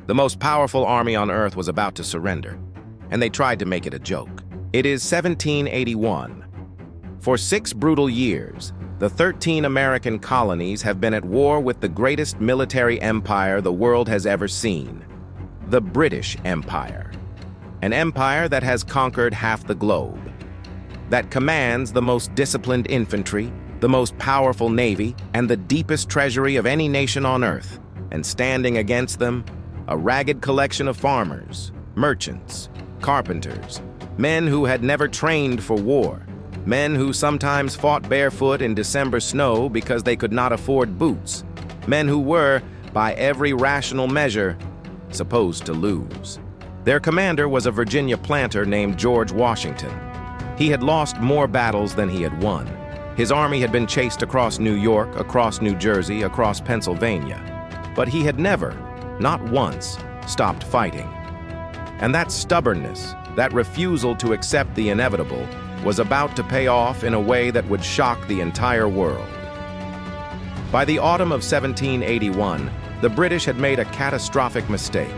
The most powerful army on Earth was about to surrender, and they tried to make it a joke. It is 1781. For 6 brutal years, the 13 American colonies have been at war with the greatest military empire the world has ever seen, the British Empire. An empire that has conquered half the globe, that commands the most disciplined infantry, the most powerful navy, and the deepest treasury of any nation on Earth. And standing against them, a ragged collection of farmers, merchants, carpenters, men who had never trained for war, men who sometimes fought barefoot in December snow because they could not afford boots, men who were, by every rational measure, supposed to lose. Their commander was a Virginia planter named George Washington. He had lost more battles than he had won. His army had been chased across New York, across New Jersey, across Pennsylvania. But he had never, not once, stopped fighting. And that stubbornness, that refusal to accept the inevitable, was about to pay off in a way that would shock the entire world. By the autumn of 1781, the British had made a catastrophic mistake.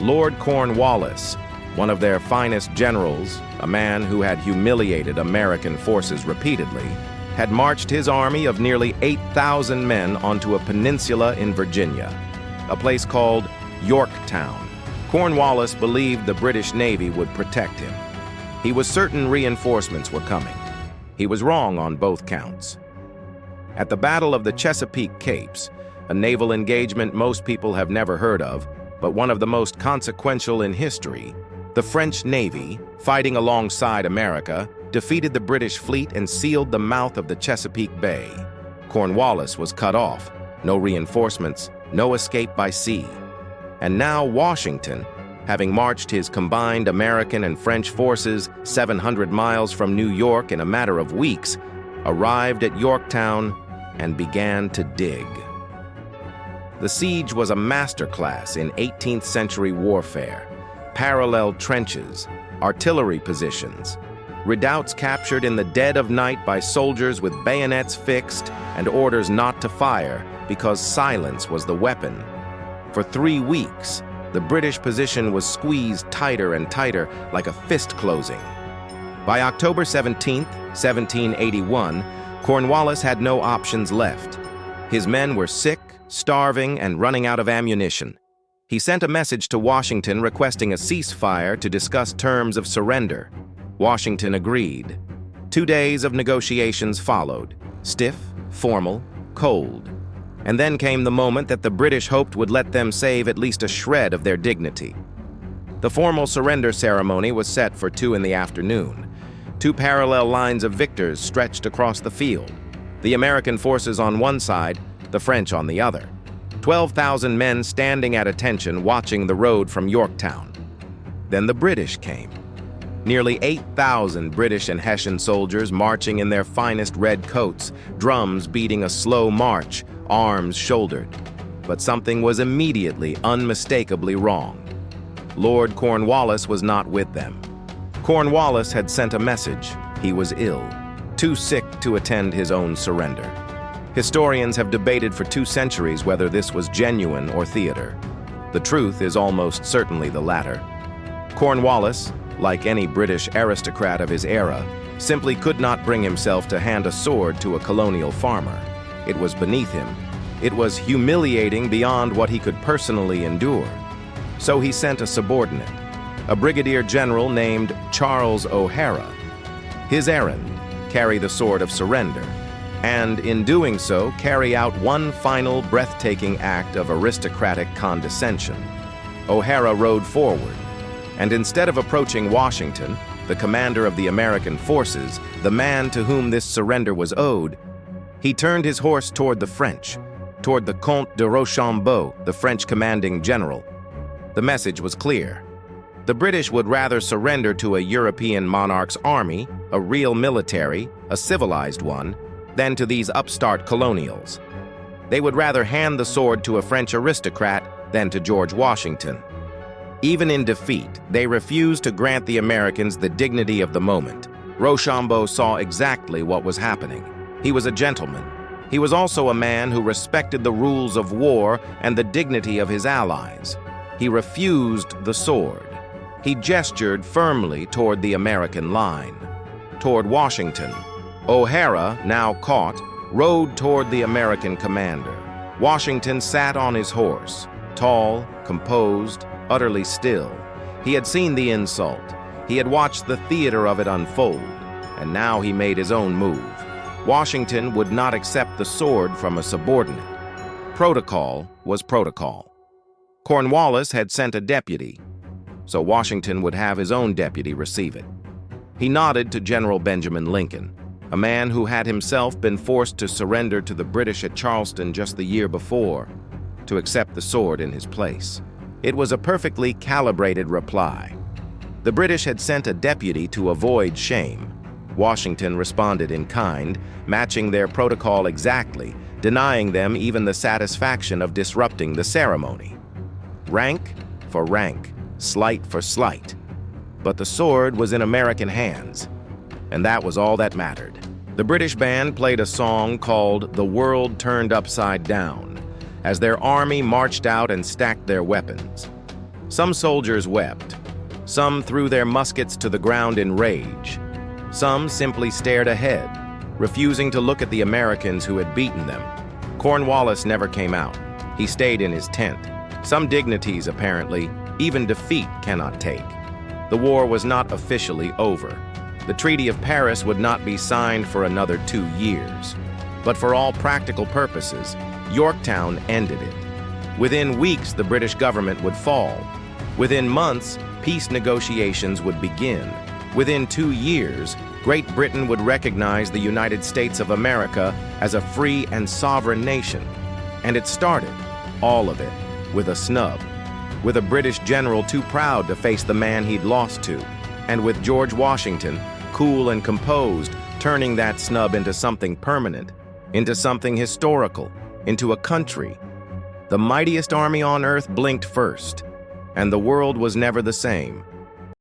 Lord Cornwallis, one of their finest generals, a man who had humiliated American forces repeatedly, had marched his army of nearly 8,000 men onto a peninsula in Virginia, a place called Yorktown. Cornwallis believed the British Navy would protect him. He was certain reinforcements were coming. He was wrong on both counts. At the Battle of the Chesapeake Capes, a naval engagement most people have never heard of, but one of the most consequential in history, the French Navy, fighting alongside America, defeated the British fleet and sealed the mouth of the Chesapeake Bay. Cornwallis was cut off, no reinforcements, no escape by sea. And now Washington, having marched his combined American and French forces 700 miles from New York in a matter of weeks, arrived at Yorktown and began to dig. The siege was a masterclass in 18th century warfare. Parallel trenches, artillery positions, redoubts captured in the dead of night by soldiers with bayonets fixed and orders not to fire because silence was the weapon. For 3 weeks, the British position was squeezed tighter and tighter like a fist closing. By October 17, 1781, Cornwallis had no options left. His men were sick, starving, and running out of ammunition. He sent a message to Washington requesting a ceasefire to discuss terms of surrender. Washington agreed. 2 days of negotiations followed, stiff, formal, cold. And then came the moment that the British hoped would let them save at least a shred of their dignity. The formal surrender ceremony was set for 2 in the afternoon. 2 parallel lines of victors stretched across the field. The American forces on one side, the French on the other. 12,000 men standing at attention watching the road from Yorktown. Then the British came. Nearly 8,000 British and Hessian soldiers marching in their finest red coats, drums beating a slow march, arms shouldered. But something was immediately, unmistakably wrong. Lord Cornwallis was not with them. Cornwallis had sent a message. He was ill, too sick to attend his own surrender. Historians have debated for 2 centuries whether this was genuine or theater. The truth is almost certainly the latter. Cornwallis, like any British aristocrat of his era, simply could not bring himself to hand a sword to a colonial farmer. It was beneath him. It was humiliating beyond what he could personally endure. So he sent a subordinate, a brigadier general named Charles O'Hara. His errand, carry the sword of surrender, and in doing so, carry out one final breathtaking act of aristocratic condescension. O'Hara rode forward, and instead of approaching Washington, the commander of the American forces, the man to whom this surrender was owed, he turned his horse toward the French, toward the Comte de Rochambeau, the French commanding general. The message was clear. The British would rather surrender to a European monarch's army, a real military, a civilized one, than to these upstart colonials. They would rather hand the sword to a French aristocrat than to George Washington. Even in defeat, they refused to grant the Americans the dignity of the moment. Rochambeau saw exactly what was happening. He was a gentleman. He was also a man who respected the rules of war and the dignity of his allies. He refused the sword. He gestured firmly toward the American line, toward Washington. O'Hara, now caught, rode toward the American commander. Washington sat on his horse, tall, composed, utterly still. He had seen the insult. He had watched the theater of it unfold, and now he made his own move. Washington would not accept the sword from a subordinate. Protocol was protocol. Cornwallis had sent a deputy, so Washington would have his own deputy receive it. He nodded to General Benjamin Lincoln, a man who had himself been forced to surrender to the British at Charleston just the year before, to accept the sword in his place. It was a perfectly calibrated reply. The British had sent a deputy to avoid shame. Washington responded in kind, matching their protocol exactly, denying them even the satisfaction of disrupting the ceremony. Rank for rank, slight for slight. But the sword was in American hands, and that was all that mattered. The British band played a song called "The World Turned Upside Down" as their army marched out and stacked their weapons. Some soldiers wept. Some threw their muskets to the ground in rage. Some simply stared ahead, refusing to look at the Americans who had beaten them. Cornwallis never came out. He stayed in his tent. Some dignities, apparently, even defeat cannot take. The war was not officially over. The Treaty of Paris would not be signed for another 2 years. But for all practical purposes, Yorktown ended it. Within weeks, the British government would fall. Within months, peace negotiations would begin. Within 2 years, Great Britain would recognize the United States of America as a free and sovereign nation. And it started, all of it, with a snub. With a British general too proud to face the man he'd lost to. And with George Washington, cool and composed, turning that snub into something permanent, into something historical, into a country. The mightiest army on earth blinked first, and the world was never the same.